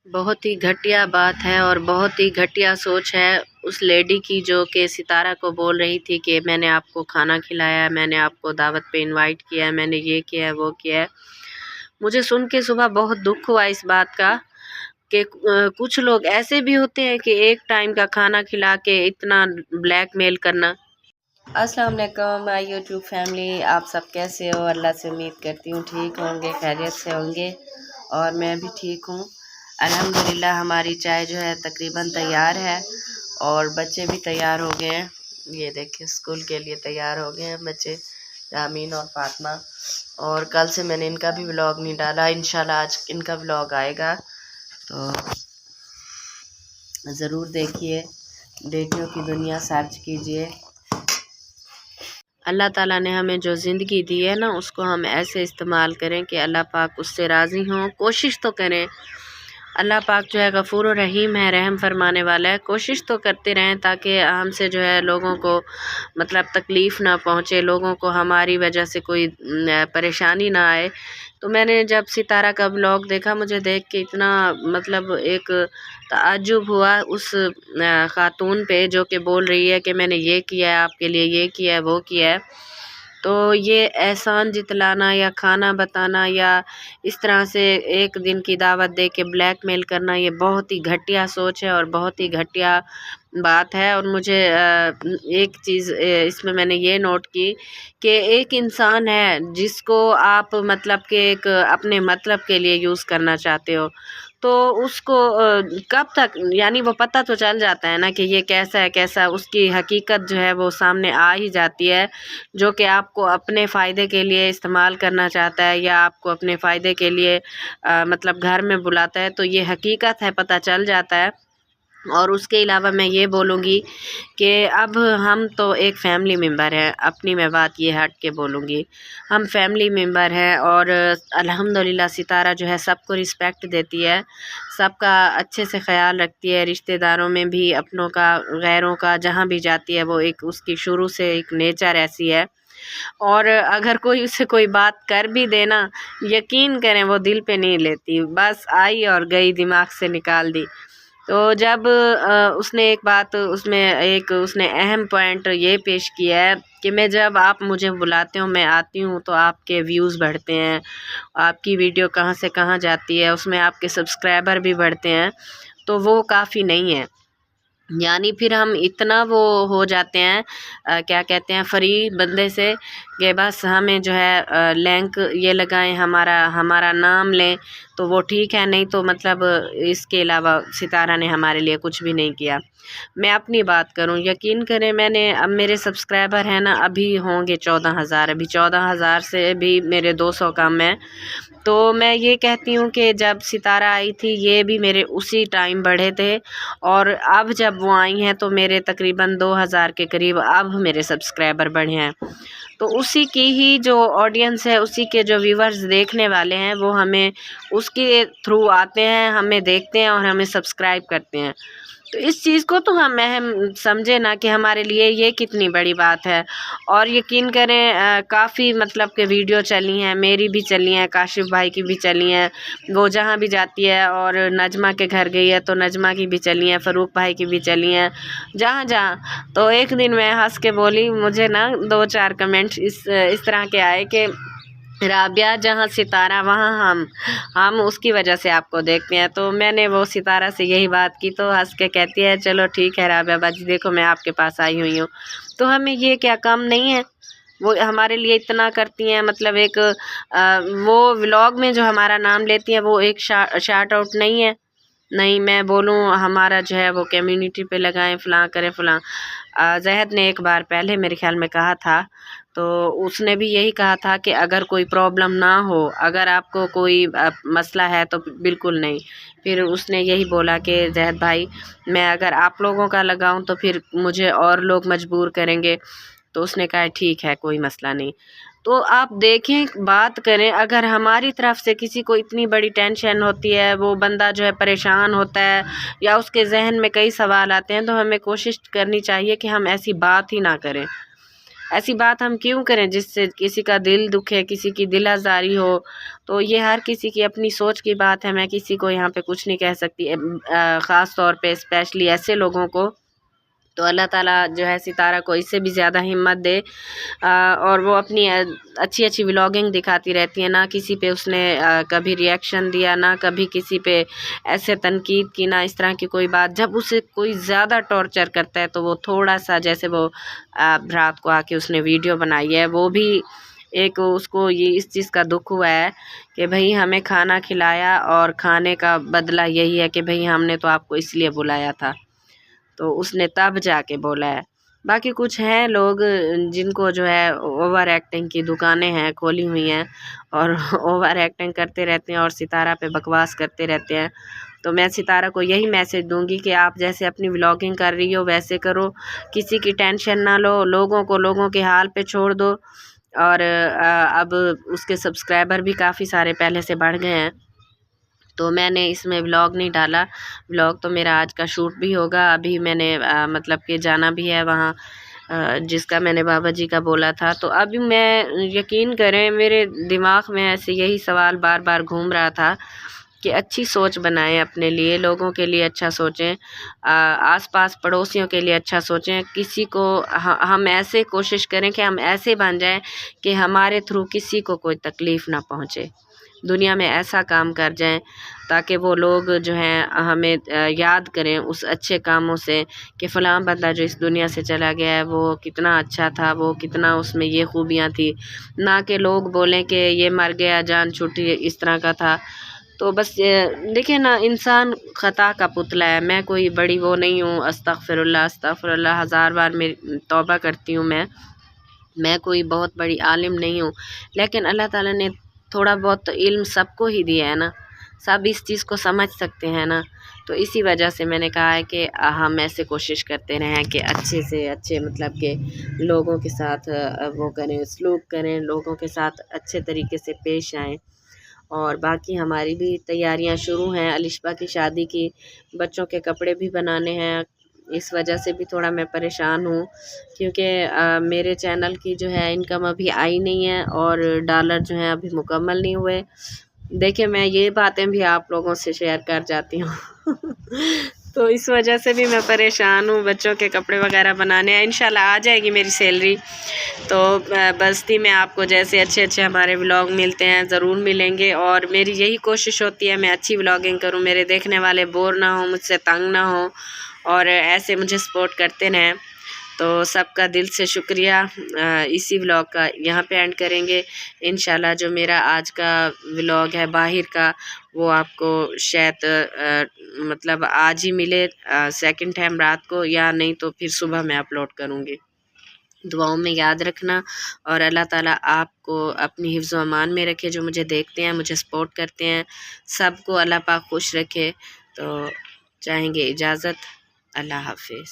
بہت ہی گھٹیا بات ہے اور بہت ہی گھٹیا سوچ ہے اس لیڈی کی، جو کہ ستارہ کو بول رہی تھی کہ میں نے آپ کو کھانا کھلایا ہے، میں نے آپ کو دعوت پہ انوائٹ کیا ہے، میں نے یہ کیا ہے وہ کیا ہے۔ مجھے سن کے صبح بہت دکھ ہوا اس بات کا کہ کچھ لوگ ایسے بھی ہوتے ہیں کہ ایک ٹائم کا کھانا کھلا کے اتنا بلیک میل کرنا۔ السلام علیکم مائی یوٹیوب فیملی، آپ سب کیسے ہو؟ اللہ سے امید کرتی ہوں ٹھیک ہوں گے، خیریت سے ہوں گے، اور میں بھی ٹھیک ہوں الحمدللہ۔ ہماری چائے جو ہے تقریباً تیار ہے اور بچے بھی تیار ہو گئے ہیں، یہ دیکھیں اسکول کے لیے تیار ہو گئے ہیں بچے، یامین اور فاطمہ۔ اور کل سے میں نے ان کا بھی ولاگ نہیں ڈالا، انشاءاللہ آج ان کا ولاگ آئے گا، تو ضرور دیکھیے، بیٹیوں کی دنیا سرچ کیجیے۔ اللہ تعالیٰ نے ہمیں جو زندگی دی ہے نا، اس کو ہم ایسے استعمال کریں کہ اللہ پاک اس سے راضی ہوں۔ کوشش تو کریں، اللہ پاک جو ہے غفور و رحیم ہے، رحم فرمانے والا ہے۔ کوشش تو کرتے رہیں تاکہ ہم سے جو ہے لوگوں کو مطلب تکلیف نہ پہنچے، لوگوں کو ہماری وجہ سے کوئی پریشانی نہ آئے۔ تو میں نے جب ستارہ کا ولاگ دیکھا، مجھے دیکھ کے اتنا مطلب ایک تعجب ہوا اس خاتون پہ، جو کہ بول رہی ہے کہ میں نے یہ کیا ہے آپ کے لیے، یہ کیا ہے وہ کیا ہے۔ تو یہ احسان جتلانا یا کھانا بتانا یا اس طرح سے ایک دن کی دعوت دے کے بلیک میل کرنا، یہ بہت ہی گھٹیا سوچ ہے اور بہت ہی گھٹیا بات ہے۔ اور مجھے ایک چیز اس میں نے یہ نوٹ کی کہ ایک انسان ہے جس کو آپ مطلب کہ ایک اپنے مطلب کے لیے یوز کرنا چاہتے ہو، تو اس کو کب تک، یعنی وہ پتہ تو چل جاتا ہے نا کہ یہ کیسا ہے کیسا، اس کی حقیقت جو ہے وہ سامنے آ ہی جاتی ہے، جو کہ آپ کو اپنے فائدے کے لیے استعمال کرنا چاہتا ہے یا آپ کو اپنے فائدے کے لیے مطلب گھر میں بلاتا ہے، تو یہ حقیقت ہے، پتہ چل جاتا ہے۔ اور اس کے علاوہ میں یہ بولوں گی کہ اب ہم تو ایک فیملی ممبر ہیں، اپنی میں بات یہ ہٹ کے بولوں گی، ہم فیملی ممبر ہیں، اور الحمدللہ ستارہ جو ہے سب کو رسپیکٹ دیتی ہے، سب کا اچھے سے خیال رکھتی ہے، رشتہ داروں میں بھی، اپنوں کا، غیروں کا، جہاں بھی جاتی ہے وہ ایک اس کی شروع سے ایک نیچر ایسی ہے۔ اور اگر کوئی اس سے کوئی بات کر بھی دینا، یقین کریں وہ دل پہ نہیں لیتی، بس آئی اور گئی، دماغ سے نکال دی۔ تو جب اس نے ایک بات، اس نے اہم پوائنٹ یہ پیش کیا ہے کہ جب آپ مجھے بلاتے ہو، میں آتی ہوں تو آپ کے ویوز بڑھتے ہیں، آپ کی ویڈیو کہاں سے کہاں جاتی ہے، اس میں آپ کے سبسکرائبر بھی بڑھتے ہیں، تو وہ کافی نہیں ہے۔ یعنی پھر ہم اتنا وہ ہو جاتے ہیں، کیا کہتے ہیں، فری بندے سے، کہ بس ہمیں جو ہے لنک یہ لگائیں، ہمارا نام لیں تو وہ ٹھیک ہے، نہیں تو مطلب اس کے علاوہ ستارہ نے ہمارے لیے کچھ بھی نہیں کیا۔ میں اپنی بات کروں، یقین کریں، میں نے اب میرے سبسکرائبر ہیں نا، ابھی ہوں گے 14,000، ابھی 14,000 سے بھی میرے 200 کم ہیں۔ تو میں یہ کہتی ہوں کہ جب ستارہ آئی تھی یہ بھی میرے اسی ٹائم بڑھے تھے، اور اب جب وہ آئی ہیں تو میرے تقریباً 2,000 کے قریب اب میرے سبسکرائبر بڑھے ہیں۔ تو اسی کی ہی جو آڈینس ہے، اسی کے جو ویورز دیکھنے والے ہیں، وہ ہمیں اس کے تھرو آتے ہیں، ہمیں دیکھتے ہیں اور ہمیں سبسکرائب کرتے ہیں۔ تو اس چیز کو تو ہم اہم سمجھے نا کہ ہمارے لیے یہ کتنی بڑی بات ہے۔ اور یقین کریں کافی مطلب کہ ویڈیو چلی ہیں، میری بھی چلی ہیں، کاشف بھائی کی بھی چلی ہیں، وہ جہاں بھی جاتی ہے، اور نجمہ کے گھر گئی ہے تو نجمہ کی بھی چلی ہیں، فاروق بھائی کی بھی چلی ہیں، جہاں جہاں۔ تو ایک دن میں ہنس کے بولی، مجھے نا 2-4 کمنٹ اس طرح کے آئے کہ رابعہ جہاں ستارہ وہاں ہم اس کی وجہ سے آپ کو دیکھتے ہیں۔ تو میں نے وہ ستارہ سے یہی بات کی، تو ہنس کے کہتی ہے چلو ٹھیک ہے رابعہ باجی، دیکھو میں آپ کے پاس آئی ہوئی ہوں، تو ہمیں یہ کیا کم نہیں ہے، وہ ہمارے لیے اتنا کرتی ہیں۔ مطلب ایک وہ ولاگ میں جو ہمارا نام لیتی ہیں، وہ ایک شارٹ آؤٹ نہیں ہے، نہیں میں بولوں ہمارا جو ہے وہ کمیونٹی پہ لگائیں، فلاں کریں فلاں۔ زہد نے ایک بار پہلے میرے خیال میں کہا تھا، تو اس نے بھی یہی کہا تھا کہ اگر کوئی پرابلم نہ ہو، اگر آپ کو کوئی مسئلہ ہے تو بالکل نہیں۔ پھر اس نے یہی بولا کہ زہد بھائی، میں اگر آپ لوگوں کا لگاؤں تو پھر مجھے اور لوگ مجبور کریں گے، تو اس نے کہا ٹھیک ہے کوئی مسئلہ نہیں۔ تو آپ دیکھیں، بات کریں، اگر ہماری طرف سے کسی کو اتنی بڑی ٹینشن ہوتی ہے، وہ بندہ جو ہے پریشان ہوتا ہے یا اس کے ذہن میں کئی سوال آتے ہیں، تو ہمیں کوشش کرنی چاہیے کہ ہم ایسی بات ہی نہ کریں۔ ایسی بات ہم کیوں کریں جس سے کسی کا دل دکھے، کسی کی دل آزاری ہو؟ تو یہ ہر کسی کی اپنی سوچ کی بات ہے، میں کسی کو یہاں پہ کچھ نہیں کہہ سکتی، خاص طور پہ اسپیشلی ایسے لوگوں کو۔ تو اللہ تعالیٰ جو ہے ستارہ کو اس سے بھی زیادہ ہمت دے، اور وہ اپنی اچھی اچھی ولاگنگ دکھاتی رہتی ہے، نہ کسی پہ اس نے کبھی ریئیکشن دیا، نہ کبھی کسی پہ ایسے تنقید کی، نہ اس طرح کی کوئی بات۔ جب اسے کوئی زیادہ ٹارچر کرتا ہے تو وہ تھوڑا سا، جیسے وہ رات کو آ کے اس نے ویڈیو بنائی ہے، وہ بھی ایک اس کو یہ اس چیز کا دکھ ہوا ہے کہ بھئی ہمیں کھانا کھلایا اور کھانے کا بدلہ یہی ہے کہ بھئی ہم نے تو آپ کو اس لیے بلایا تھا، تو اس نے تب جا کے بولا ہے۔ باقی کچھ ہیں لوگ جن کو جو ہے اوور ایکٹنگ کی دکانیں ہیں کھولی ہوئی ہیں، اور اوور ایکٹنگ کرتے رہتے ہیں اور ستارہ پہ بکواس کرتے رہتے ہیں۔ تو میں ستارہ کو یہی میسج دوں گی کہ آپ جیسے اپنی ولاگنگ کر رہی ہو ویسے کرو، کسی کی ٹینشن نہ لو، لوگوں کو لوگوں کے حال پہ چھوڑ دو۔ اور اب اس کے سبسکرائبر بھی کافی سارے پہلے سے بڑھ گئے ہیں، تو میں نے اس میں ولاگ نہیں ڈالا۔ ولاگ تو میرا آج کا شوٹ بھی ہوگا، ابھی میں نے مطلب کہ جانا بھی ہے وہاں جس کا میں نے بابا جی کا بولا تھا۔ تو ابھی میں یقین کریں میرے دماغ میں ایسے یہی سوال بار بار گھوم رہا تھا کہ اچھی سوچ بنائیں اپنے لیے، لوگوں کے لیے اچھا سوچیں، آس پاس پڑوسیوں کے لیے اچھا سوچیں، کسی کو ہم ایسے کوشش کریں کہ ہم ایسے بن جائیں کہ ہمارے تھرو کسی کو کوئی تکلیف نہ پہنچے، دنیا میں ایسا کام کر جائیں تاکہ وہ لوگ جو ہیں ہمیں یاد کریں اس اچھے کاموں سے کہ فلاں بندہ جو اس دنیا سے چلا گیا ہے وہ کتنا اچھا تھا، وہ کتنا اس میں یہ خوبیاں تھی، نہ کہ لوگ بولیں کہ یہ مر گیا جان چھوٹی اس طرح کا تھا۔ تو بس دیکھیں نا، انسان خطا کا پتلا ہے، میں کوئی بڑی وہ نہیں ہوں، استغفر اللہ ہزار بار میری توبہ کرتی ہوں، میں کوئی بہت بڑی عالم نہیں ہوں، لیکن اللہ تعالیٰ نے تھوڑا بہت تو علم سب کو ہی دیا ہے نا، سب اس چیز کو سمجھ سکتے ہیں نا۔ تو اسی وجہ سے میں نے کہا ہے کہ ہم ایسے کوشش کرتے رہیں کہ اچھے سے اچھے مطلب کہ لوگوں کے ساتھ وہ کریں، سلوک کریں، لوگوں کے ساتھ اچھے طریقے سے پیش آئیں۔ اور باقی ہماری بھی تیاریاں شروع ہیں، الشبا کی شادی کی، بچوں کے کپڑے بھی بنانے ہیں، اس وجہ سے بھی تھوڑا میں پریشان ہوں کیونکہ میرے چینل کی جو ہے انکم ابھی آئی نہیں ہے اور ڈالر جو ہیں ابھی مکمل نہیں ہوئے۔ دیکھیں میں یہ باتیں بھی آپ لوگوں سے شیئر کر جاتی ہوں تو اس وجہ سے بھی میں پریشان ہوں، بچوں کے کپڑے وغیرہ بنانے ہیں، انشاءاللہ آ جائے گی میری سیلری تو بستی میں آپ کو جیسے اچھے اچھے ہمارے ولاگ ملتے ہیں ضرور ملیں گے، اور میری یہی کوشش ہوتی ہے میں اچھی ولاگنگ کروں، میرے دیکھنے والے بور نہ ہوں، مجھ سے تنگ نہ ہوں، اور ایسے مجھے سپورٹ کرتے رہیں۔ تو سب کا دل سے شکریہ۔ اسی ولاگ کا یہاں پہ اینڈ کریں گے انشاءاللہ۔ جو میرا آج کا ولاگ ہے باہر کا وہ آپ کو شاید مطلب آج ہی ملے سیکنڈ ٹائم رات کو، یا نہیں تو پھر صبح میں اپلوڈ کروں گی۔ دعاؤں میں یاد رکھنا، اور اللہ تعالیٰ آپ کو اپنی حفظ و امان میں رکھے، جو مجھے دیکھتے ہیں مجھے سپورٹ کرتے ہیں، سب کو اللہ پاک خوش رکھے۔ تو چاہیں گے اجازت، اللہ حافظ۔